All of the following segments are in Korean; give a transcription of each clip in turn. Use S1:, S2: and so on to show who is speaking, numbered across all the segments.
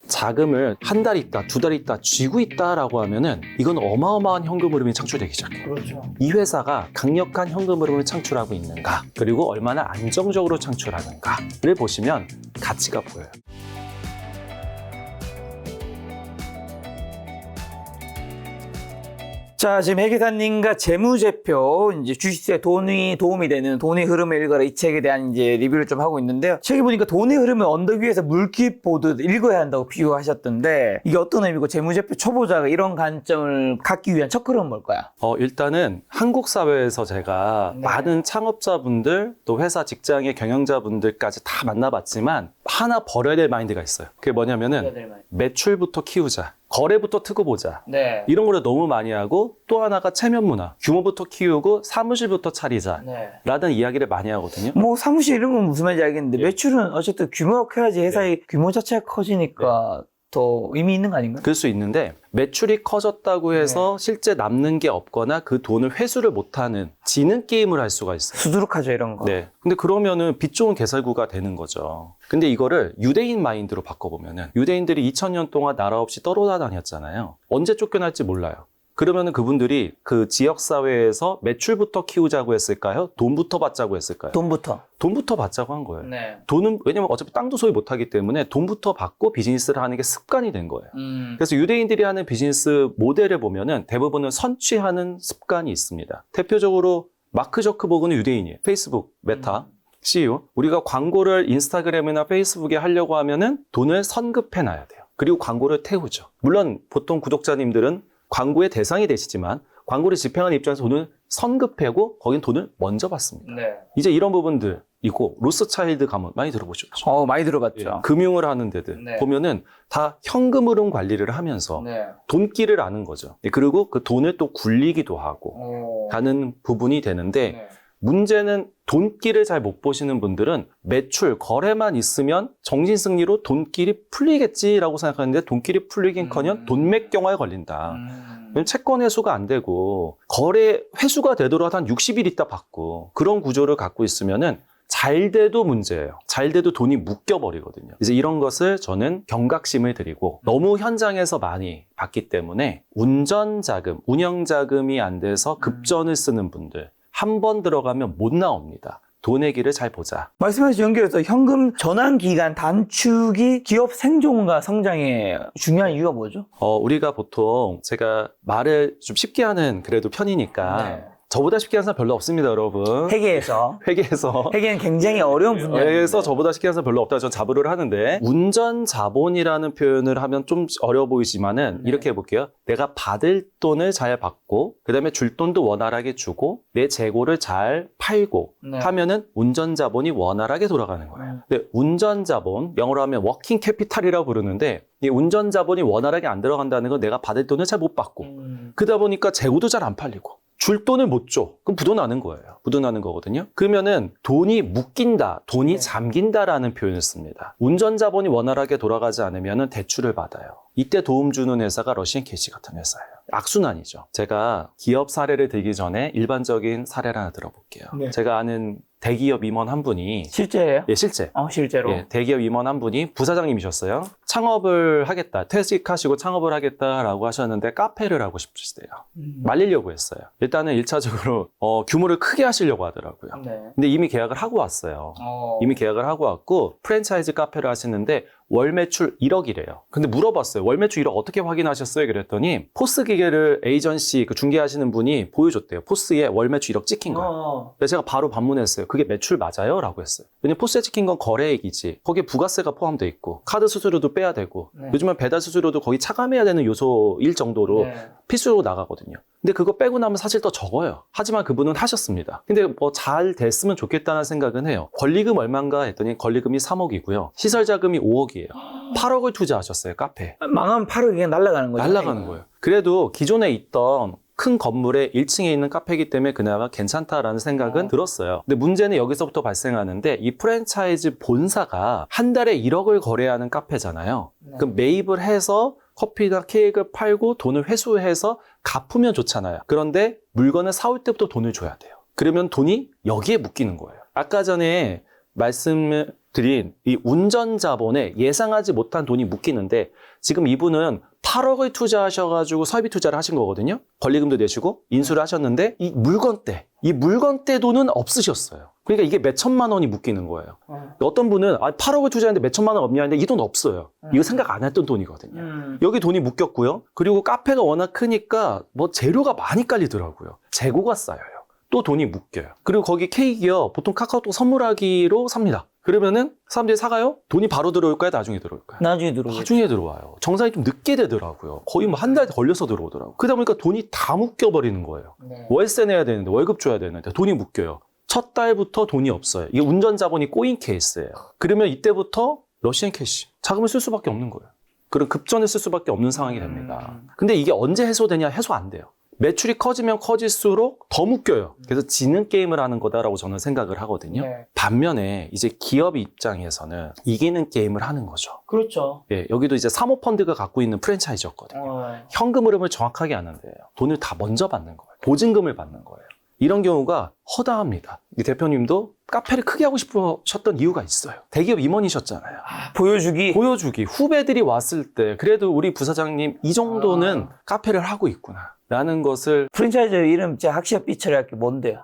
S1: 자금을 한 달 있다, 두 달 있다 쥐고 있다라고 하면은 이건 어마어마한 현금 흐름이 창출되기 시작해요.
S2: 그렇죠.
S1: 이 회사가 강력한 현금 흐름을 창출하고 있는가, 그리고 얼마나 안정적으로 창출하는가를 보시면 가치가 보여요.
S2: 자, 지금 회계사님과 재무제표, 이제 주식시장에 도움이 되는 돈의 흐름을 읽어라 이 책에 대한 이제 리뷰를 좀 하고 있는데요. 책에 보니까 돈의 흐름을 언덕 위에서 물길 보듯 읽어야 한다고 비유하셨던데 이게 어떤 의미고 재무제표 초보자가 이런 관점을 갖기 위한 첫걸음은 뭘까요?
S1: 일단은 한국 사회에서 제가
S2: 네.
S1: 많은 창업자분들, 또 회사 직장의 경영자분들까지 다 만나봤지만 하나 버려야 될 마인드가 있어요. 그게 뭐냐면은 매출부터 키우자, 거래부터 트고 보자.
S2: 네.
S1: 이런 거를 너무 많이 하고, 또 하나가 체면 문화, 규모부터 키우고 사무실부터 차리자
S2: 네.
S1: 라는 이야기를 많이 하거든요.
S2: 뭐 사무실 이런 건 무슨 말인지 알겠는데
S1: 예.
S2: 매출은 어쨌든 규모가 커야지 회사의 규모 자체가 커지니까 더 의미 있는 거 아닌가요?
S1: 그럴 수 있는데 매출이 커졌다고 해서 실제 남는 게 없거나 그 돈을 회수를 못하는 지는 게임을 할 수가 있어요.
S2: 수두룩하죠 이런 거.
S1: 네. 근데 그러면은 빚 좋은 개살구가 되는 거죠. 근데 이거를 유대인 마인드로 바꿔보면은, 유대인들이 2000년 동안 나라 없이 떠돌아다녔잖아요. 언제 쫓겨날지 몰라요. 그러면은 그분들이 그 지역사회에서 매출부터 키우자고 했을까요? 돈부터 받자고 했을까요? 돈부터 받자고 한 거예요.
S2: 네.
S1: 돈은, 왜냐면 어차피 땅도 소유 못하기 때문에 돈부터 받고 비즈니스를 하는 게 습관이 된 거예요. 그래서 유대인들이 하는 비즈니스 모델을 보면은 대부분은 선취하는 습관이 있습니다. 대표적으로 마크 저크버그는 유대인이에요. 페이스북, 메타, CEO. 우리가 광고를 인스타그램이나 페이스북에 하려고 하면은 돈을 선급해 놔야 돼요. 그리고 광고를 태우죠. 물론 보통 구독자님들은 광고의 대상이 되시지만 광고를 집행하는 입장에서 돈을 선급하고 거긴 돈을 먼저 받습니다.
S2: 네.
S1: 이제 이런 부분들이고, 로스차일드 가문 많이 들어보셨죠?
S2: 많이 들어봤죠.
S1: 예, 금융을 하는 데들
S2: 네.
S1: 보면은 다 현금 흐름 관리를 하면서
S2: 네.
S1: 돈기를 아는 거죠. 예, 그리고 그 돈을 또 굴리기도 하고 하는 부분이 되는데,
S2: 네.
S1: 문제는 돈기를 잘 못 보시는 분들은 매출, 거래만 있으면 정신승리로 돈길이 풀리겠지라고 생각하는데 돈길이 풀리긴커녕 돈맥경화에 걸린다. 왜냐면 채권 회수가 안 되고 거래 회수가 되더라도 한 60일 있다 받고, 그런 구조를 갖고 있으면은 잘 돼도 문제예요. 잘 돼도 돈이 묶여버리거든요. 이제 이런 것을 저는 경각심을 드리고, 너무 현장에서 많이 봤기 때문에 운전자금, 운영자금이 안 돼서 급전을 쓰는 분들, 한 번 들어가면 못 나옵니다. 돈의 길을 잘 보자.
S2: 말씀하신 연결해서 현금 전환 기간 단축이 기업 생존과 성장에 중요한 이유가 뭐죠?
S1: 우리가 보통, 제가 말을 좀 쉽게 하는 그래도 편이니까
S2: 네.
S1: 저보다 쉽게 하는 사람 별로 없습니다, 여러분.
S2: 회계에서.
S1: 회계에서.
S2: 회계는 굉장히 어려운 분야예요.
S1: 그래서 저보다 쉽게 하는 사람 별로 없다. 저는 자부를 하는데, 운전 자본이라는 표현을 하면 좀 어려워 보이지만은 이렇게 해볼게요. 내가 받을 돈을 잘 받고, 그 다음에 줄 돈도 원활하게 주고, 내 재고를 잘 팔고 하면은 운전 자본이 원활하게 돌아가는 거예요. 근데 운전 자본, 영어로 하면 워킹 캐피탈이라고 부르는데, 이 운전 자본이 원활하게 안 들어간다는 건 내가 받을 돈을 잘 못 받고, 그러다 보니까 재고도 잘 안 팔리고, 줄 돈을 못 줘. 그럼 부도나는 거예요. 부도나는 거거든요. 그러면은 돈이 묶인다, 돈이 잠긴다라는 표현을 씁니다. 운전 자본이 원활하게 돌아가지 않으면은 대출을 받아요. 이때 도움 주는 회사가 러시안 캐시 같은 회사예요. 악순환이죠. 제가 기업 사례를 들기 전에 일반적인 사례를 하나 들어볼게요.
S2: 네.
S1: 제가 아는 대기업 임원 한 분이,
S2: 실제예요?
S1: 예, 실제.
S2: 실제로.
S1: 예, 대기업 임원 한 분이 부사장님이셨어요. 창업을 하겠다, 퇴직하시고 창업을 하겠다라고 하셨는데 카페를 하고 싶으시대요. 말리려고 했어요. 일단은 1차적으로 규모를 크게 하시려고 하더라고요.
S2: 네.
S1: 근데 이미 계약을 하고 왔어요. 이미 계약을 하고 왔고 프랜차이즈 카페를 하시는데 월 매출 1억이래요. 근데 물어봤어요. 월 매출 1억 어떻게 확인하셨어요? 그랬더니 포스 기계를 에이전시 그 중개하시는 분이 보여줬대요. 포스에 월 매출 1억 찍힌 거예요. 그래서 제가 바로 반문했어요. 그게 매출 맞아요? 라고 했어요. 왜냐면 포스에 찍힌 건 거래액이지, 거기에 부가세가 포함되어 있고 카드 수수료도 빼야 되고, 요즘은 배달 수수료도 거의 차감해야 되는 요소일 정도로 필수로 나가거든요. 근데 그거 빼고 나면 사실 더 적어요. 하지만 그분은 하셨습니다. 근데 뭐 잘 됐으면 좋겠다는 생각은 해요. 권리금 얼마인가 했더니 권리금이 3억이고요. 시설 자금이 5억이에요. 8억을 투자하셨어요, 카페.
S2: 망하면 8억이 그냥 날아가는 거죠?
S1: 날아가는 거예요. 그래도 기존에 있던 큰 건물의 1층에 있는 카페이기 때문에 그나마 괜찮다라는 생각은 들었어요. 근데 문제는 여기서부터 발생하는데, 이 프랜차이즈 본사가 한 달에 1억을 거래하는 카페잖아요. 그럼 매입을 해서 커피나 케이크를 팔고 돈을 회수해서 갚으면 좋잖아요. 그런데 물건을 사올 때부터 돈을 줘야 돼요. 그러면 돈이 여기에 묶이는 거예요. 아까 전에 말씀을 드린 이 운전 자본에 예상하지 못한 돈이 묶이는데 지금 이분은 8억을 투자하셔가지고 설비 투자를 하신 거거든요. 권리금도 내시고 인수를 하셨는데 이 물건 때 돈은 없으셨어요. 그러니까 이게 몇 천만 원이 묶이는 거예요. 어떤 분은 8억을 투자했는데 몇 천만 원 없냐 했는데 이 돈 없어요. 이거 생각 안 했던 돈이거든요. 여기 돈이 묶였고요. 그리고 카페가 워낙 크니까 뭐 재료가 많이 깔리더라고요. 재고가 쌓여요. 또 돈이 묶여요. 그리고 거기 케이크요. 보통 카카오톡 선물하기로 삽니다. 그러면은 사람들이 사가요? 돈이 바로 들어올까요? 나중에 들어올까요?
S2: 나중에 들어오겠죠.
S1: 나중에 들어와요. 정산이 좀 늦게 되더라고요. 거의 뭐 한 달 걸려서 들어오더라고요. 그러다 보니까 돈이 다 묶여버리는 거예요.
S2: 네.
S1: 월세 내야 되는데 월급 줘야 되는데 돈이 묶여요. 첫 달부터 돈이 없어요. 이게 운전 자본이 꼬인 케이스예요. 그러면 이때부터 러시안 캐시, 자금을 쓸 수밖에 없는 거예요. 그런 급전을 쓸 수밖에 없는 상황이 됩니다. 근데 이게 언제 해소되냐? 해소 안 돼요. 매출이 커지면 커질수록 더 묶여요. 그래서 지는 게임을 하는 거다라고 저는 생각을 하거든요.
S2: 네.
S1: 반면에 이제 기업 입장에서는 이기는 게임을 하는 거죠.
S2: 그렇죠.
S1: 예, 여기도 이제 사모펀드가 갖고 있는 프랜차이즈였거든요. 현금 흐름을 정확하게 아는데요. 돈을 다 먼저 받는 거예요. 보증금을 받는 거예요. 이런 경우가 허다합니다. 이 대표님도 카페를 크게 하고 싶으셨던 이유가 있어요. 대기업 임원이셨잖아요.
S2: 보여주기.
S1: 후배들이 왔을 때 그래도 우리 부사장님 이 정도는 카페를 하고 있구나 라는 것을
S2: 프랜차이즈 이름 진짜 학시합 삐처리 할 게 뭔데요?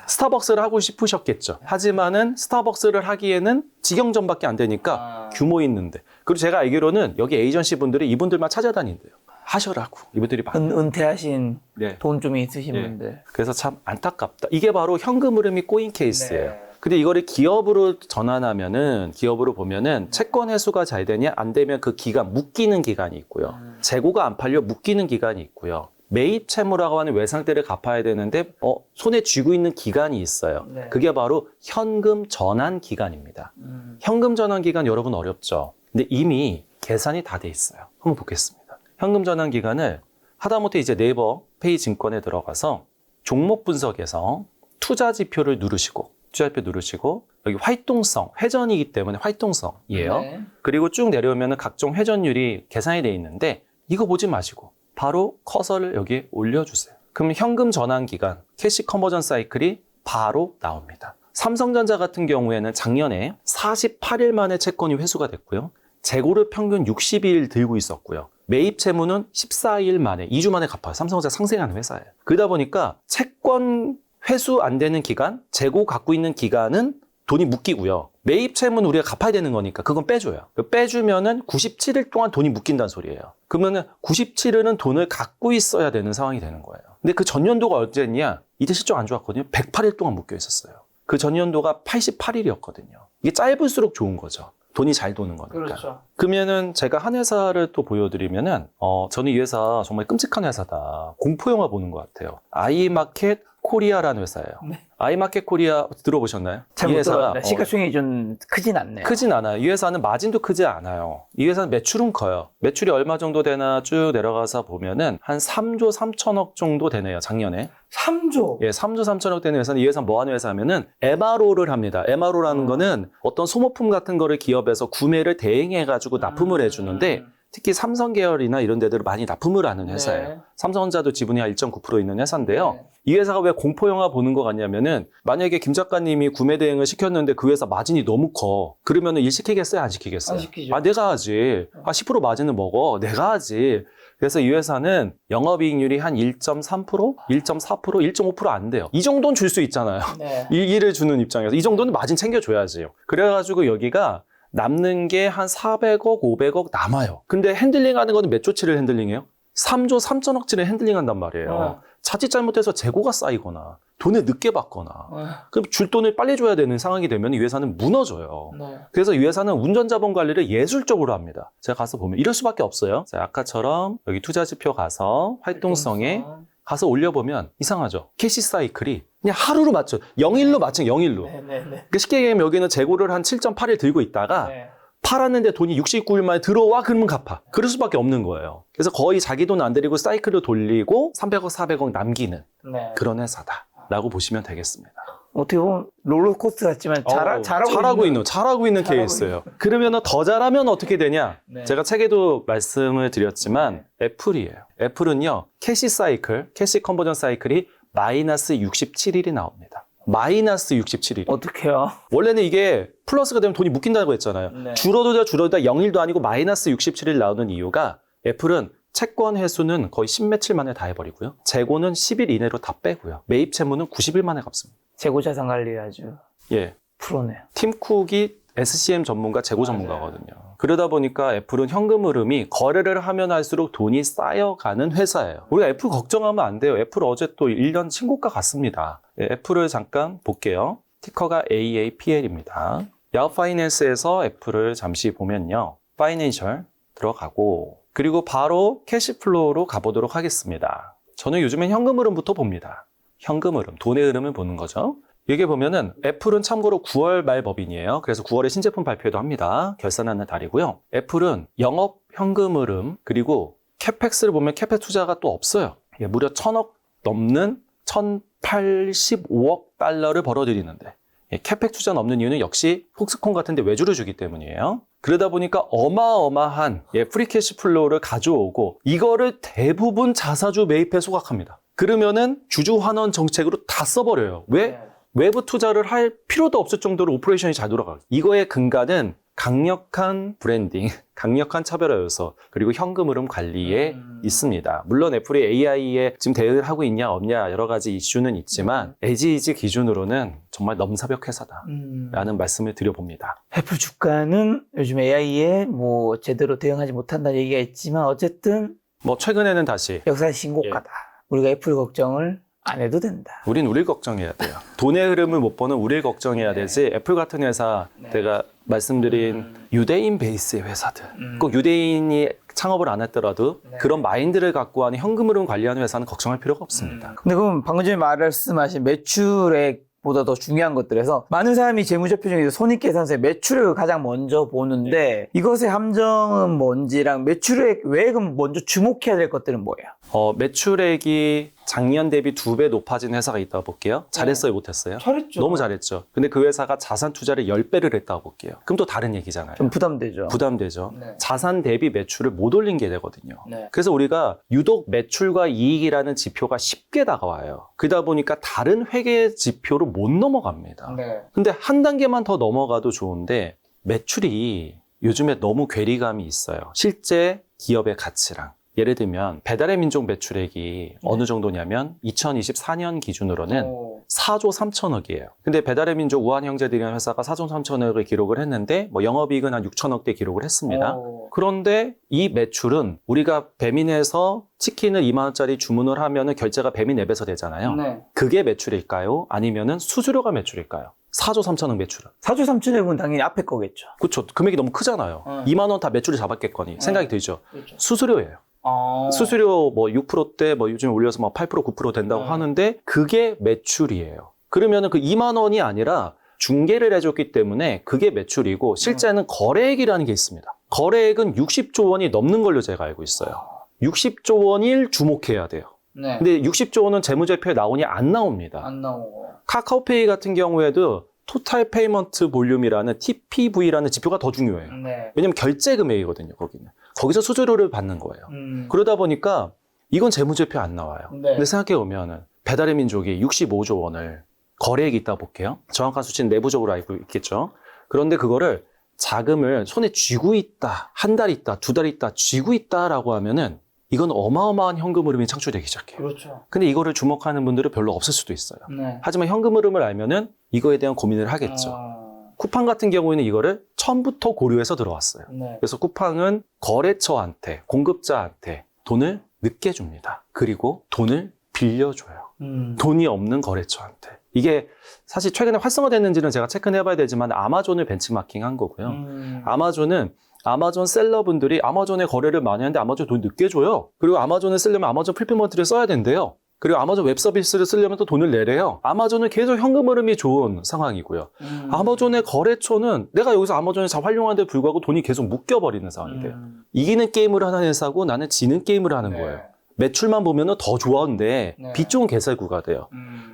S1: 스타벅스를 하고 싶으셨겠죠. 하지만은 스타벅스를 하기에는 직영점밖에 안 되니까 규모 있는데. 그리고 제가 알기로는 여기 에이전시 분들이 이분들만 찾아다닌대요. 하셔라고. 이분들이 많아요.
S2: 은퇴하신
S1: 네.
S2: 돈 좀 있으신
S1: 네.
S2: 분들.
S1: 그래서 참 안타깝다. 이게 바로 현금 흐름이 꼬인 케이스예요.
S2: 네.
S1: 근데 이거를 기업으로 전환하면은, 기업으로 보면은 채권 회수가 잘 되냐? 안 되면 그 기간, 묶이는 기간이 있고요. 재고가 안 팔려 묶이는 기간이 있고요. 매입 채무라고 하는 외상대를 갚아야 되는데, 손에 쥐고 있는 기간이 있어요.
S2: 네.
S1: 그게 바로 현금 전환 기간입니다. 현금 전환 기간 여러분 어렵죠? 근데 이미 계산이 다 돼 있어요. 한번 보겠습니다. 현금 전환 기간을 하다못해 이제 네이버 페이증권에 들어가서 종목 분석에서 투자 지표를 누르시고 투자지표 누르시고 여기 활동성, 회전이기 때문에 활동성이에요.
S2: 네.
S1: 그리고 쭉 내려오면 각종 회전율이 계산이 되어 있는데 이거 보지 마시고 바로 커서를 여기에 올려주세요. 그럼 현금 전환 기간, 캐시 컨버전 사이클이 바로 나옵니다. 삼성전자 같은 경우에는 작년에 48일 만에 채권이 회수가 됐고요. 재고를 평균 62일 들고 있었고요. 매입 채무는 14일 만에, 2주 만에 갚아요. 삼성전자 상생하는 회사예요. 그러다 보니까 채권 회수 안 되는 기간, 재고 갖고 있는 기간은 돈이 묶이고요. 매입 채무는 우리가 갚아야 되는 거니까 그건 빼줘요. 빼주면은 97일 동안 돈이 묶인다는 소리예요. 그러면은 97일은 돈을 갖고 있어야 되는 상황이 되는 거예요. 근데 그 전년도가 언제냐? 이때 실적 안 좋았거든요. 108일 동안 묶여 있었어요. 그 전년도가 88일이었거든요. 이게 짧을수록 좋은 거죠. 돈이 잘 도는 거니까.
S2: 그렇죠.
S1: 그러면은 제가 한 회사를 또 보여드리면은, 저는 이 회사 정말 끔찍한 회사다. 공포영화 보는 것 같아요. 아이마켓 코리아라는 회사예요.
S2: 네.
S1: 아이마켓 코리아 들어보셨나요?
S2: 잘
S1: 이
S2: 못
S1: 회사가
S2: 들어봤는데 시가총액이 좀 크진 않네요.
S1: 크진 않아요. 이 회사는 마진도 크지 않아요. 이 회사는 매출은 커요. 매출이 얼마 정도 되나 쭉 내려가서 보면은 한 3조 3천억 정도 되네요. 작년에.
S2: 3조.
S1: 예, 3조 3천억 되는 회사는 이 회사는 뭐 하는 회사냐면은 MRO를 합니다. MRO라는 거는 어떤 소모품 같은 거를 기업에서 구매를 대행해가지고 납품을 해주는데 특히 삼성 계열이나 이런 데들을 많이 납품을 하는 회사예요.
S2: 네.
S1: 삼성전자도 지분이 한 1.9% 있는 회사인데요.
S2: 네.
S1: 이 회사가 왜 공포영화 보는 것 같냐면은 만약에 김 작가님이 구매 대행을 시켰는데 그 회사 마진이 너무 커. 그러면은 일 시키겠어요? 안 시키겠어요?
S2: 안 시키죠.
S1: 내가 하지. 10% 마진을 먹어. 내가 하지. 그래서 이 회사는 영업이익률이 한 1.3%, 1.4%, 1.5% 안 돼요. 이 정도는 줄 수 있잖아요.
S2: 네.
S1: 이 일을 주는 입장에서. 이 정도는 마진 챙겨줘야지요. 그래가지고 여기가 남는 게 한 400억, 500억 남아요. 근데 핸들링하는 거는 몇 조치를 핸들링해요? 3조 3천억치를 핸들링한단 말이에요. 자칫 잘못해서 재고가 쌓이거나 돈을 늦게 받거나 그럼 줄 돈을 빨리 줘야 되는 상황이 되면 이 회사는 무너져요.
S2: 네.
S1: 그래서 이 회사는 운전자본 관리를 예술적으로 합니다. 제가 가서 보면 이럴 수밖에 없어요. 자, 아까처럼 여기 투자지표 가서 활동성에 가서 올려보면 이상하죠. 캐시 사이클이 그냥 하루로 맞춰 0일로 맞춰 0일로.
S2: 네네네.
S1: 그러니까 쉽게 얘기하면 여기는 재고를 한 7.8일 들고 있다가
S2: 네.
S1: 팔았는데 돈이 69일 만에 들어와 그러면 갚아. 그럴 수밖에 없는 거예요. 그래서 거의 자기 돈 안 들이고 사이클을 돌리고 300억, 400억 남기는
S2: 네.
S1: 그런 회사다라고 보시면 되겠습니다.
S2: 어떻게 보면 롤러코스터 같지만 잘하고
S1: 잘하고 있는 케이스예요. 그러면 더 잘하면 어떻게 되냐?
S2: 네.
S1: 제가 책에도 말씀을 드렸지만 애플이에요. 애플은요. 캐시 사이클, 캐시 컨버전 사이클이 마이너스 67일이 나옵니다. 마이너스 67일.
S2: 어떡해요?
S1: 원래는 이게 플러스가 되면 돈이 묶인다고 했잖아요.
S2: 네.
S1: 줄어들다 0일도 아니고 마이너스 67일 나오는 이유가 애플은 채권 회수는 거의 10며칠 만에 다 해버리고요. 재고는 10일 이내로 다 빼고요. 매입 채무는 90일 만에 갚습니다.
S2: 재고자산 관리 아주
S1: 예.
S2: 프로네요.
S1: 팀 쿡이 SCM 전문가, 재고 전문가거든요. 그러다 보니까 애플은 현금 흐름이 거래를 하면 할수록 돈이 쌓여가는 회사예요. 우리가 애플 걱정하면 안 돼요. 애플 어제 또 1년 신고가 갔습니다. 예, 애플을 잠깐 볼게요. 티커가 AAPL입니다. 야후 파이낸스에서 애플을 잠시 보면요. 파이낸셜 들어가고 그리고 바로 캐시플로우로 가보도록 하겠습니다. 저는 요즘엔 현금 흐름부터 봅니다. 현금 흐름, 돈의 흐름을 보는 거죠. 여기 보면은 애플은 참고로 9월 말 법인이에요. 그래서 9월에 신제품 발표도 합니다. 결산하는 달이고요. 애플은 영업 현금 흐름 그리고 캐펙스를 보면 캐펙 투자가 또 없어요. 예, 무려 1000억 넘는 1085억 달러를 벌어들이는데 예, 캐펙 투자 넘는 이유는 역시 폭스콘 같은 데 외주를 주기 때문이에요. 그러다 보니까 어마어마한 프리캐시 플로우를 가져오고 이거를 대부분 자사주 매입에 소각합니다. 그러면은 주주 환원 정책으로 다 써버려요. 왜? 외부 투자를 할 필요도 없을 정도로 오퍼레이션이 잘 돌아가요. 이거의 근간은 강력한 브랜딩, 강력한 차별화 요소, 그리고 현금 흐름 관리에 있습니다. 물론 애플이 AI에 지금 대응을 하고 있냐 없냐 여러 가지 이슈는 있지만 에지이지 기준으로는 정말 넘사벽 회사다라는 말씀을 드려봅니다.
S2: 애플 주가는 요즘 AI에 뭐 제대로 대응하지 못한다는 얘기가 있지만 어쨌든
S1: 뭐 최근에는 다시
S2: 역사 신고가다. 우리가 애플 걱정을 안 해도 된다.
S1: 우린 우리를 걱정해야 돼요. 돈의 흐름을 못 보는 우리를 걱정해야 되지 애플 같은 회사 제가 말씀드린 유대인 베이스의 회사들 꼭 유대인이 창업을 안 했더라도 그런 마인드를 갖고 하는 현금 흐름 관리하는 회사는 걱정할 필요가 없습니다.
S2: 근데 그럼 방금 전에 말씀하신 매출액보다 더 중요한 것들에서 많은 사람이 재무제표 중에서 손익계산서에 매출액을 가장 먼저 보는데 이것의 함정은 뭔지랑 매출액 외에 그럼 먼저 주목해야 될 것들은 뭐예요?
S1: 매출액이 작년 대비 2배 높아진 회사가 있다고 볼게요. 잘했어요, 못했어요?
S2: 잘했죠.
S1: 너무 잘했죠. 근데 그 회사가 자산 투자를 10배를 했다고 볼게요. 그럼 또 다른 얘기잖아요.
S2: 좀 부담되죠.
S1: 부담되죠.
S2: 네.
S1: 자산 대비 매출을 못 올린 게 되거든요.
S2: 네.
S1: 그래서 우리가 유독 매출과 이익이라는 지표가 쉽게 다가와요. 그러다 보니까 다른 회계 지표로 못 넘어갑니다.
S2: 네.
S1: 근데 한 단계만 더 넘어가도 좋은데 매출이 요즘에 너무 괴리감이 있어요. 실제 기업의 가치랑. 예를 들면 배달의 민족 매출액이 어느 정도냐면 2024년 기준으로는 4조 3천억이에요. 근데 배달의 민족 우한 형제들이라는 회사가 4조 3천억을 기록을 했는데 뭐 영업이익은 한 6천억대 기록을 했습니다. 그런데 이 매출은 우리가 배민에서 치킨을 2만 원짜리 주문을 하면은 결제가 배민 앱에서 되잖아요.
S2: 네.
S1: 그게 매출일까요? 아니면은 수수료가 매출일까요? 4조 3천억 매출은.
S2: 4조 3천억은 당연히 앞에 거겠죠.
S1: 그렇죠. 금액이 너무 크잖아요. 2만 원 다 매출을 잡았겠거니 생각이 들죠.
S2: 그렇죠.
S1: 수수료예요. 수수료 뭐 6%대 뭐 요즘 올려서 막 8% 9% 된다고 하는데 그게 매출이에요. 그러면은 그 2만 원이 아니라 중개를 해줬기 때문에 그게 매출이고 실제는 거래액이라는 게 있습니다. 거래액은 60조 원이 넘는 걸로 제가 알고 있어요. 60조 원을 주목해야 돼요.
S2: 네.
S1: 근데 60조 원은 재무제표에 나오니 안 나옵니다.
S2: 안 나오고.
S1: 카카오페이 같은 경우에도 토탈 페이먼트 볼륨이라는 TPV라는 지표가 더 중요해요.
S2: 네.
S1: 왜냐면 결제 금액이거든요, 거기는. 거기서 수수료를 받는 거예요. 그러다 보니까 이건 재무제표 안 나와요.
S2: 네.
S1: 근데 생각해 보면은 배달의 민족이 65조 원을 거래액이 있다 볼게요. 정확한 수치는 내부적으로 알고 있겠죠. 그런데 그거를 자금을 손에 쥐고 있다, 한 달 있다, 두 달 있다, 쥐고 있다라고 하면은 이건 어마어마한 현금 흐름이 창출되기 시작해요.
S2: 그렇죠.
S1: 근데 이거를 주목하는 분들은 별로 없을 수도 있어요.
S2: 네.
S1: 하지만 현금 흐름을 알면은 이거에 대한 고민을 하겠죠. 쿠팡 같은 경우에는 이거를 처음부터 고려해서 들어왔어요.
S2: 네.
S1: 그래서 쿠팡은 거래처한테, 공급자한테 돈을 늦게 줍니다. 그리고 돈을 빌려줘요. 돈이 없는 거래처한테. 이게 사실 최근에 활성화됐는지는 제가 체크는 해봐야 되지만 아마존을 벤치마킹 한 거고요. 아마존은 아마존 셀러분들이 아마존에 거래를 많이 하는데 아마존 돈 늦게 줘요. 그리고 아마존을 쓰려면 아마존 풀필먼트를 써야 된대요. 그리고 아마존 웹 서비스를 쓰려면 또 돈을 내래요. 아마존은 계속 현금 흐름이 좋은 상황이고요. 아마존의 거래처는 내가 여기서 아마존을 잘 활용하는데 불구하고 돈이 계속 묶여버리는 상황이 돼요. 이기는 게임을 하는 회사고 나는 지는 게임을 하는 거예요. 매출만 보면 더 좋았는데 빚 좋은 개설구가 돼요.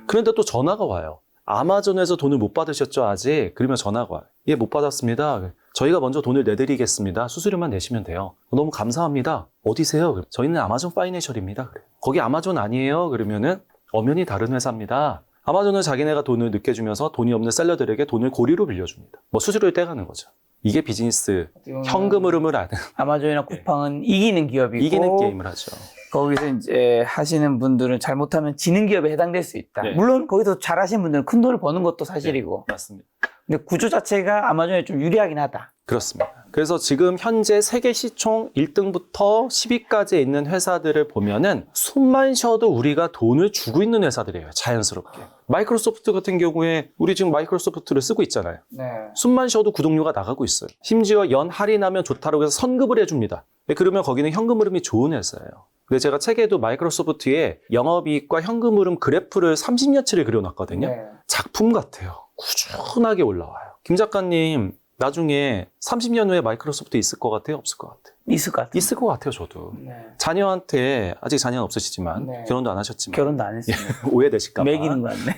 S1: 그런데 또 전화가 와요. 아마존에서 돈을 못 받으셨죠, 아직? 그러면 전화가 와요. 예, 못 받았습니다. 저희가 먼저 돈을 내드리겠습니다. 수수료만 내시면 돼요. 너무 감사합니다. 어디세요? 저희는 아마존 파이낸셜입니다. 거기 아마존 아니에요? 그러면은 엄연히 다른 회사입니다. 아마존은 자기네가 돈을 늦게 주면서 돈이 없는 셀러들에게 돈을 고리로 빌려줍니다. 뭐 수수료를 떼가는 거죠. 이게 비즈니스 현금 흐름을 아는
S2: 아마존이나 쿠팡은 이기는 기업이고
S1: 이기는 게임을 하죠.
S2: 거기서 이제 하시는 분들은 잘못하면 지는 기업에 해당될 수 있다.
S1: 네.
S2: 물론 거기서 잘하시는 분들은 큰 돈을 버는 것도 사실이고.
S1: 맞습니다.
S2: 근데 구조 자체가 아마존에 좀 유리하긴 하다.
S1: 그렇습니다. 그래서 지금 현재 세계 시총 1등부터 10위까지 있는 회사들을 보면은 숨만 쉬어도 우리가 돈을 주고 있는 회사들이에요. 자연스럽게. 마이크로소프트 같은 경우에 우리 지금 마이크로소프트를 쓰고 있잖아요.
S2: 네.
S1: 숨만 쉬어도 구독료가 나가고 있어요. 심지어 연 할인하면 좋다고 해서 선급을 해줍니다. 그러면 거기는 현금 흐름이 좋은 회사예요. 근데 제가 책에도 마이크로소프트의 영업이익과 현금 흐름 그래프를 30년치를 그려놨거든요.
S2: 네.
S1: 작품 같아요. 꾸준하게 올라와요. 김 작가님 나중에 30년 후에 마이크로소프트 있을 것 같아요? 없을 것 같아요?
S2: 있을 것 같아요.
S1: 있을 것 같아요, 저도.
S2: 네.
S1: 자녀한테, 아직 자녀는 없으시지만,
S2: 네.
S1: 결혼도 안 하셨지만.
S2: 결혼도 안 했습니다.
S1: 오해되실까봐.
S2: 매기는 거 같네.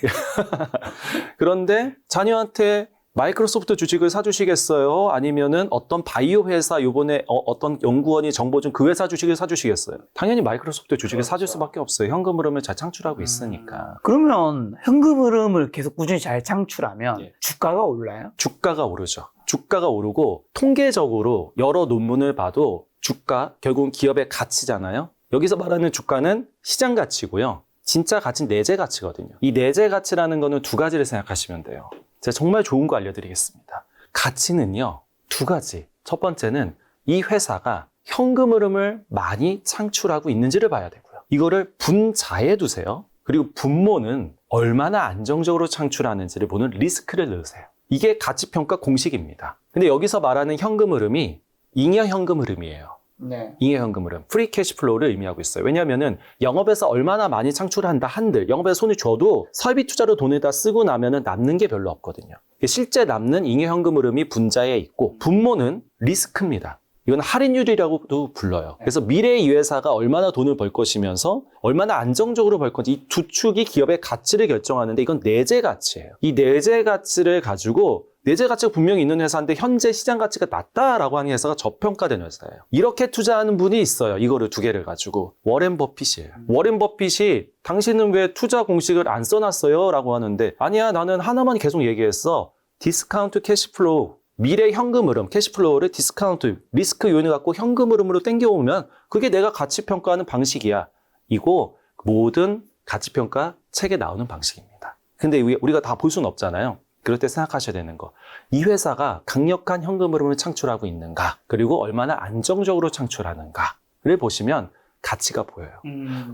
S1: 그런데 자녀한테 마이크로소프트 주식을 사주시겠어요? 아니면은 어떤 바이오 회사, 요번에 어떤 연구원이 정보 준 그 회사 주식을 사주시겠어요? 당연히 마이크로소프트 주식을 사줄 수밖에 없어요. 현금 흐름을 잘 창출하고 있으니까.
S2: 그러면 현금 흐름을 계속 꾸준히 잘 창출하면
S1: 예.
S2: 주가가 올라요?
S1: 주가가 오르죠. 주가가 오르고 통계적으로 여러 논문을 봐도 주가, 결국은 기업의 가치잖아요. 여기서 말하는 주가는 시장 가치고요. 진짜 가치는 내재 가치거든요. 이 내재 가치라는 거는 두 가지를 생각하시면 돼요. 제가 정말 좋은 거 알려드리겠습니다. 가치는요, 두 가지. 첫 번째는 이 회사가 현금 흐름을 많이 창출하고 있는지를 봐야 되고요. 이거를 분자에 두세요. 그리고 분모는 얼마나 안정적으로 창출하는지를 보는 리스크를 넣으세요. 이게 가치평가 공식입니다. 근데 여기서 말하는 현금 흐름이 잉여 현금 흐름이에요.
S2: 네.
S1: 잉여 현금 흐름, 프리 캐시플로우를 의미하고 있어요. 왜냐하면은 영업에서 얼마나 많이 창출한다 한들 영업에 손이 줘도 설비 투자로 돈을 다 쓰고 나면은 남는 게 별로 없거든요. 실제 남는 잉여 현금 흐름이 분자에 있고 분모는 리스크입니다. 이건 할인율이라고도 불러요. 그래서 미래의 이 회사가 얼마나 돈을 벌 것이면서 얼마나 안정적으로 벌 건지 이 두 축이 기업의 가치를 결정하는데 이건 내재 가치예요. 이 내재 가치를 가지고 내재 가치가 분명히 있는 회사인데 현재 시장 가치가 낮다라고 하는 회사가 저평가된 회사예요. 이렇게 투자하는 분이 있어요. 이거를 두 개를 가지고. 워렌 버핏이에요. 워렌 버핏이 당신은 왜 투자 공식을 안 써놨어요? 라고 하는데 아니야, 나는 하나만 계속 얘기했어. 디스카운트 캐시플로우. 미래 현금 흐름, 캐시플로우를 디스카운트, 리스크 요인을 갖고 현금 흐름으로 땡겨오면 그게 내가 가치평가하는 방식이야. 이거 모든 가치평가 책에 나오는 방식입니다. 근데 우리가 다 볼 수는 없잖아요. 그럴 때 생각하셔야 되는 거. 이 회사가 강력한 현금 흐름을 창출하고 있는가, 그리고 얼마나 안정적으로 창출하는가를 보시면 가치가 보여요.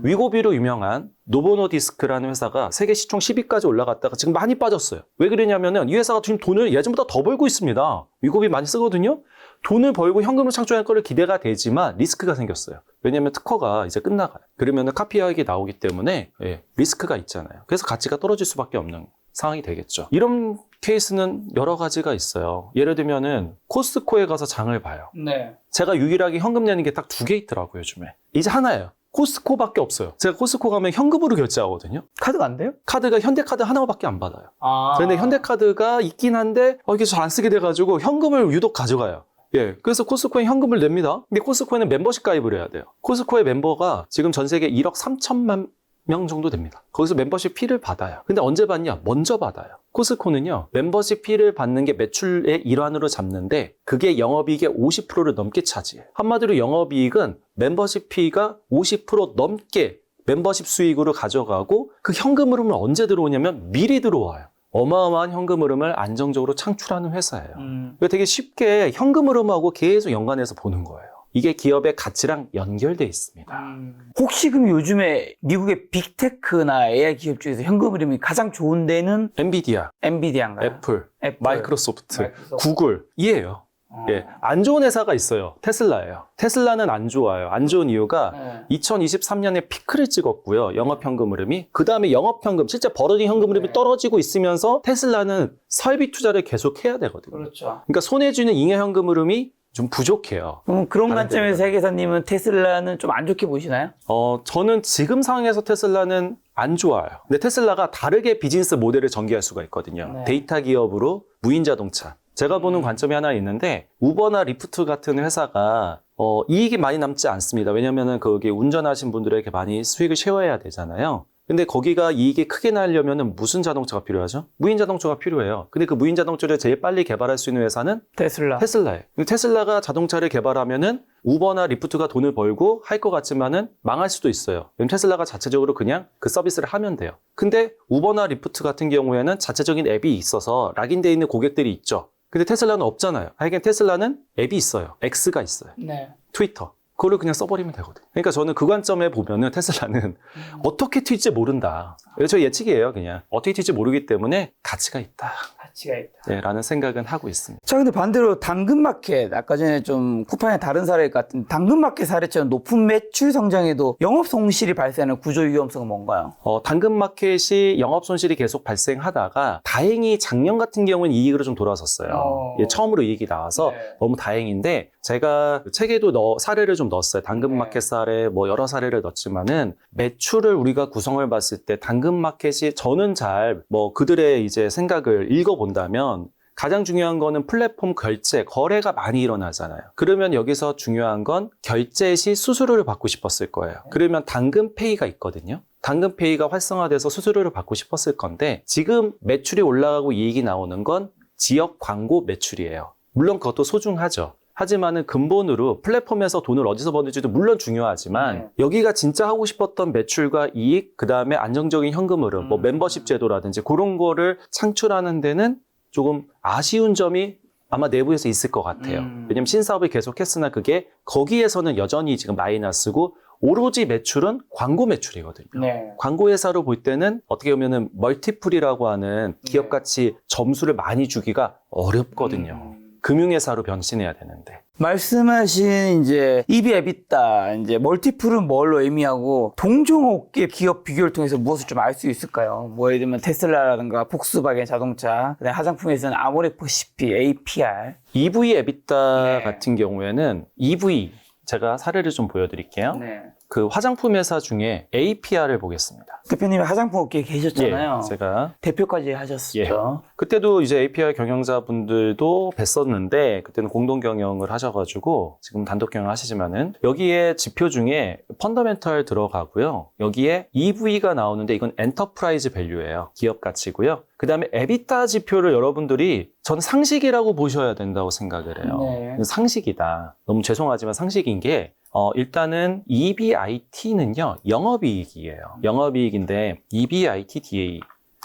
S1: 위고비로 유명한 노보노디스크라는 회사가 세계 시총 10위까지 올라갔다가 지금 많이 빠졌어요. 왜 그러냐면은 이 회사가 지금 돈을 예전보다 더 벌고 있습니다. 위고비 많이 쓰거든요. 돈을 벌고 현금을 창출할 거를 기대가 되지만 리스크가 생겼어요. 왜냐하면 특허가 이제 끝나가요. 그러면은 카피하게 나오기 때문에 리스크가 있잖아요. 그래서 가치가 떨어질 수밖에 없는 상황이 되겠죠. 이런 케이스는 여러 가지가 있어요. 예를 들면은 코스트코에 가서 장을 봐요.
S2: 네.
S1: 제가 유일하게 현금 내는 게 딱 두 개 있더라고요, 요즘에. 이제 하나예요. 코스트코밖에 없어요. 제가 코스트코 가면 현금으로 결제하거든요.
S2: 카드가 안 돼요?
S1: 카드가 현대카드 하나밖에 안 받아요.
S2: 아.
S1: 그런데 현대카드가 있긴 한데 이게 잘 안 쓰게 돼가지고 현금을 유독 가져가요. 예, 그래서 코스트코에 현금을 냅니다. 근데 코스트코에는 멤버십 가입을 해야 돼요. 코스트코의 멤버가 지금 전 세계 1억 3천만 명 정도 됩니다. 거기서 멤버십 피를 받아요. 근데 언제 받냐? 먼저 받아요. 코스트코는요, 멤버십 피를 받는 게 매출의 일환으로 잡는데 그게 영업이익의 50%를 넘게 차지해요. 한마디로 영업이익은 멤버십 피가 50% 넘게 멤버십 수익으로 가져가고 그 현금 흐름은 언제 들어오냐면 미리 들어와요. 어마어마한 현금 흐름을 안정적으로 창출하는 회사예요. 그러니까 되게 쉽게 현금 흐름하고 계속 연관해서 보는 거예요. 이게 기업의 가치랑 연결돼 있습니다.
S2: 혹시 그럼 요즘에 미국의 빅테크나 AI 기업 중에서 현금 흐름이 가장 좋은 데는
S1: 엔비디아,
S2: 엔비디아인가요?
S1: 애플, 마이크로소프트,
S2: 마이크로소프트.
S1: 구글 이에요. 예, 안 좋은 회사가 있어요. 테슬라예요. 테슬라는 안 좋아요. 안 좋은 이유가 2023년에 피크를 찍었고요. 영업현금 흐름이. 그 다음에 영업현금, 실제 벌어진 현금 흐름이 떨어지고 있으면서 테슬라는 설비 투자를 계속 해야 되거든요.
S2: 그렇죠.
S1: 그러니까 손해주는 잉여현금 흐름이 좀 부족해요.
S2: 그런
S1: 다른
S2: 관점에서 세 계사님은 테슬라는 좀 안 좋게 보시나요?
S1: 저는 지금 상황에서 테슬라는 안 좋아요. 근데 테슬라가 다르게 비즈니스 모델을 전개할 수가 있거든요.
S2: 네.
S1: 데이터 기업으로 무인 자동차. 제가 보는 관점이 하나 있는데 우버나 리프트 같은 회사가 이익이 많이 남지 않습니다. 왜냐면은 거기 운전하신 분들에게 많이 수익을 쉐어해야 되잖아요. 근데 거기가 이익이 크게 나려면 무슨 자동차가 필요하죠? 무인 자동차가 필요해요. 근데 그 무인 자동차를 제일 빨리 개발할 수 있는 회사는 테슬라예요. 근데 테슬라가 자동차를 개발하면은 우버나 리프트가 돈을 벌고 할 것 같지만은 망할 수도 있어요. 왜냐면 테슬라가 자체적으로 그냥 그 서비스를 하면 돼요. 근데 우버나 리프트 같은 경우에는 자체적인 앱이 있어서 락인돼 있는 고객들이 있죠. 근데 테슬라는 없잖아요. 하여간 테슬라는 앱이 있어요. X가 있어요.
S2: 네.
S1: 트위터. 그걸로 그냥 써버리면 되거든요. 그러니까 저는 그 관점에 보면은 테슬라는 어떻게 튈지 모른다. 저 예측이에요, 그냥. 어떻게 튈지 모르기 때문에 가치가 있다.
S2: 가치가 있다.
S1: 네, 라는 생각은 하고 있습니다.
S2: 자, 근데 반대로 당근마켓, 아까 전에 좀 쿠팡의 다른 사례 같은 당근마켓 사례처럼 높은 매출 성장에도 영업 손실이 발생하는 구조 위험성은 뭔가요?
S1: 당근마켓이 영업 손실이 계속 발생하다가 다행히 작년 같은 경우는 이익으로 좀 돌아섰어요. 예, 처음으로 이익이 나와서
S2: 네.
S1: 너무 다행인데 제가 책에도 사례를 좀 넣었어요. 당근마켓 사례, 뭐 여러 사례를 넣었지만은 매출을 우리가 구성을 봤을 때 당근마켓이 저는 잘 뭐 그들의 이제 생각을 읽어본다면 가장 중요한 거는 플랫폼 결제, 거래가 많이 일어나잖아요. 그러면 여기서 중요한 건 결제 시 수수료를 받고 싶었을 거예요. 그러면 당근페이가 있거든요. 당근페이가 활성화돼서 수수료를 받고 싶었을 건데 지금 매출이 올라가고 이익이 나오는 건 지역 광고 매출이에요. 물론 그것도 소중하죠. 하지만은 근본으로 플랫폼에서 돈을 어디서 버는지도 물론 중요하지만 여기가 진짜 하고 싶었던 매출과 이익, 그 다음에 안정적인 현금 흐름, 뭐 멤버십 제도라든지 그런 거를 창출하는 데는 조금 아쉬운 점이 아마 내부에서 있을 것 같아요. 왜냐면 신사업을 계속했으나 그게 거기에서는 여전히 지금 마이너스고 오로지 매출은 광고 매출이거든요.
S2: 네.
S1: 광고 회사로 볼 때는 어떻게 보면은 멀티플이라고 하는 기업가치 점수를 많이 주기가 어렵거든요. 금융회사로 변신해야 되는데.
S2: 말씀하신 이제 EV, EBITDA, 이제 멀티플은 뭘로 의미하고 동종업계 기업 비교를 통해서 무엇을 좀 알 수 있을까요? 뭐 예를 들면 테슬라라든가 폭스바겐 자동차, 그다음에 화장품에서는 아모레퍼시피, APR.
S1: EV, EBITDA
S2: 네.
S1: 같은 경우에는 EV 제가 사례를 좀 보여드릴게요.
S2: 네.
S1: 그 화장품 회사 중에 APR을 보겠습니다.
S2: 대표님이 화장품 업계에 계셨잖아요.
S1: 예, 제가
S2: 대표까지 하셨죠.
S1: 그때도 이제 APR 경영자분들도 뵀었는데 그때는 공동 경영을 하셔가지고 지금 단독 경영 하시지만은 여기에 지표 중에 펀더멘털 들어가고요. 여기에 EV가 나오는데 이건 엔터프라이즈 밸류예요. 기업 가치고요. 그 다음에 에비타 지표를 여러분들이 전 상식이라고 보셔야 된다고 생각을 해요.
S2: 네.
S1: 상식이다. 너무 죄송하지만 상식인 게 일단은 EBIT는요, 영업이익이에요. 영업이익인데, EBITDA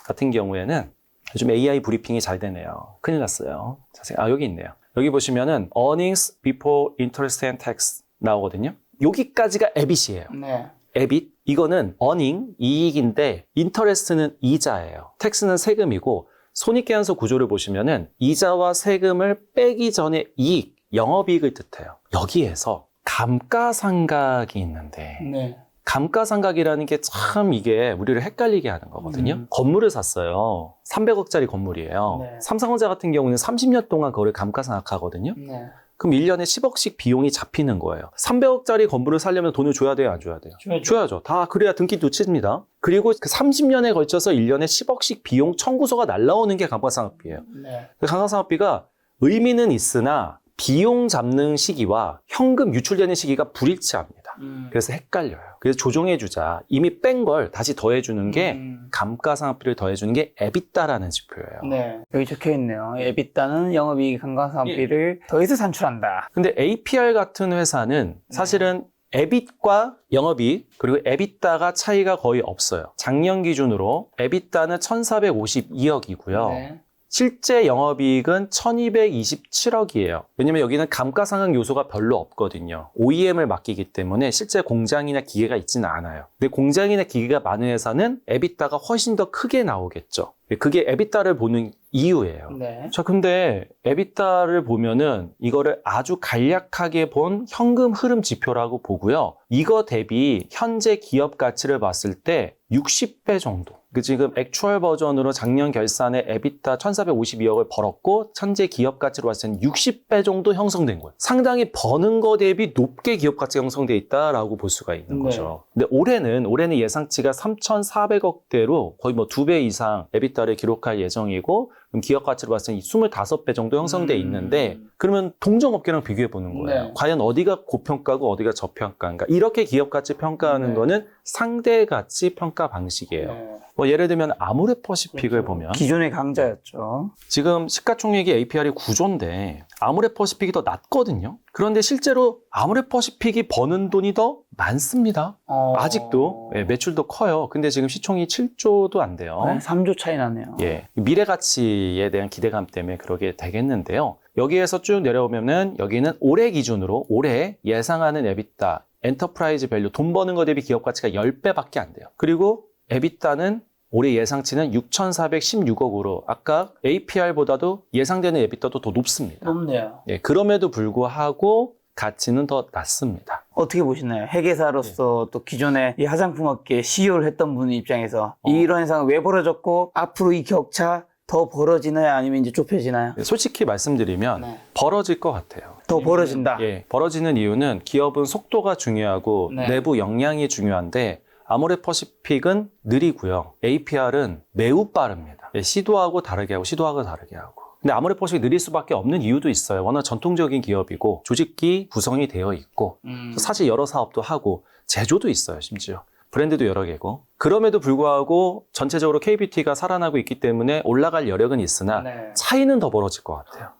S1: 같은 경우에는 요즘 AI 브리핑이 잘 되네요. 큰일 났어요. 자세히, 여기 있네요. 여기 보시면은, Earnings Before Interest and Tax 나오거든요. 여기까지가 EBIT이에요.
S2: 네.
S1: EBIT. 이거는 earning, 이익인데, interest는 이자예요. tax는 세금이고, 손익계산서 구조를 보시면은, 이자와 세금을 빼기 전에 이익, 영업이익을 뜻해요. 여기에서, 감가상각이 있는데
S2: 네.
S1: 감가상각이라는 게 참 이게 우리를 헷갈리게 하는 거거든요. 건물을 샀어요. 300억짜리 건물이에요.
S2: 네.
S1: 삼성전자 같은 경우는 30년 동안 그거를 감가상각하거든요.
S2: 네.
S1: 그럼 1년에 10억씩 비용이 잡히는 거예요. 300억짜리 건물을 사려면 돈을 줘야 돼요, 안 줘야 돼요? 줘야죠. 다 그래야 등기도 칩니다. 그리고 그 30년에 걸쳐서 1년에 10억씩 비용 청구서가 날라오는 게 감가상각비예요.
S2: 네.
S1: 그 감가상각비가 의미는 있으나 비용 잡는 시기와 현금 유출되는 시기가 불일치합니다. 그래서 헷갈려요. 그래서 조정해주자. 이미 뺀 걸 다시 더해주는 게 감가상각비를 더해주는 게 EBITDA라는 지표예요.
S2: 네. 여기 적혀 있네요. EBITDA는 영업이익 감가상각비를 더해서 산출한다.
S1: 근데 APR 같은 회사는 사실은 EBIT과 영업이익 그리고 EBITDA가 차이가 거의 없어요. 작년 기준으로 EBITDA는 1,452억이고요.
S2: 네.
S1: 실제 영업이익은 1227억이에요. 왜냐면 여기는 감가상각 요소가 별로 없거든요. OEM을 맡기기 때문에 실제 공장이나 기계가 있지는 않아요. 근데 공장이나 기계가 많은 회사는 EBITDA가 훨씬 더 크게 나오겠죠. 그게 EBITDA를 보는 이유예요.
S2: 네.
S1: 자, 근데 EBITDA를 보면은 이거를 아주 간략하게 본 현금 흐름 지표라고 보고요. 이거 대비 현재 기업 가치를 봤을 때 60배 정도. 지금 액추얼 버전으로 작년 결산에 EBITDA 1,452억을 벌었고 현재 기업 가치로 봤을 때는 60배 정도 형성된 거예요. 상당히 버는 거 대비 높게 기업 가치가 형성돼 있다라고 볼 수가 있는 거죠. 근데 올해는 예상치가 3,400억대로 거의 뭐 2배 이상 EBITDA를 기록할 예정이고 그럼 기업 가치로 봤을 때 25배 정도 형성돼 있는데 그러면 동종업계랑 비교해 보는 거예요.
S2: 네.
S1: 과연 어디가 고평가고 어디가 저평가인가. 이렇게 기업 가치 평가하는
S2: 네.
S1: 거는 상대 가치 평가 방식이에요. 뭐 예를 들면 아모레퍼시픽을 보면
S2: 기존의 강자였죠.
S1: 지금 시가총액이 APR이 9조인데 아모레퍼시픽이 더 낮거든요. 그런데 실제로 아모레퍼시픽이 버는 돈이 더 많습니다. 아직도 예, 매출도 커요. 근데 지금 시총이 7조도 안 돼요.
S2: 네, 3조 차이 나네요.
S1: 예, 미래 가치에 대한 기대감 때문에 그러게 되겠는데요. 여기에서 쭉 내려오면은 여기는 올해 기준으로 올해 예상하는 EBITDA, 엔터프라이즈 밸류, 돈 버는 거 대비 기업 가치가 10배밖에 안 돼요. 그리고 EBITDA는 올해 예상치는 6,416억으로 아까 APR보다도 예상되는 EBITDA도 더 높습니다.
S2: 높네요.
S1: 예, 그럼에도 불구하고 가치는 더 낮습니다.
S2: 어떻게 보시나요? 회계사로서 또 기존에 이 화장품업계 CEO를 했던 분 입장에서 이런 현상은 왜 벌어졌고 앞으로 이 격차 더 벌어지나요? 아니면 이제 좁혀지나요?
S1: 솔직히 말씀드리면
S2: 네.
S1: 벌어질 것 같아요.
S2: 더 벌어진다.
S1: 예, 벌어지는 이유는 기업은 속도가 중요하고
S2: 네.
S1: 내부 역량이 중요한데 아모레퍼시픽은 느리고요. APR은 매우 빠릅니다. 예, 시도하고 다르게 하고 시도하고 다르게 하고. 근데 아모레퍼시픽이 느릴 수밖에 없는 이유도 있어요. 워낙 전통적인 기업이고 조직기 구성이 되어 있고 사실 여러 사업도 하고 제조도 있어요. 심지어. 브랜드도 여러 개고. 그럼에도 불구하고 전체적으로 KBT가 살아나고 있기 때문에 올라갈 여력은 있으나
S2: 네.
S1: 차이는 더 벌어질 것 같아요.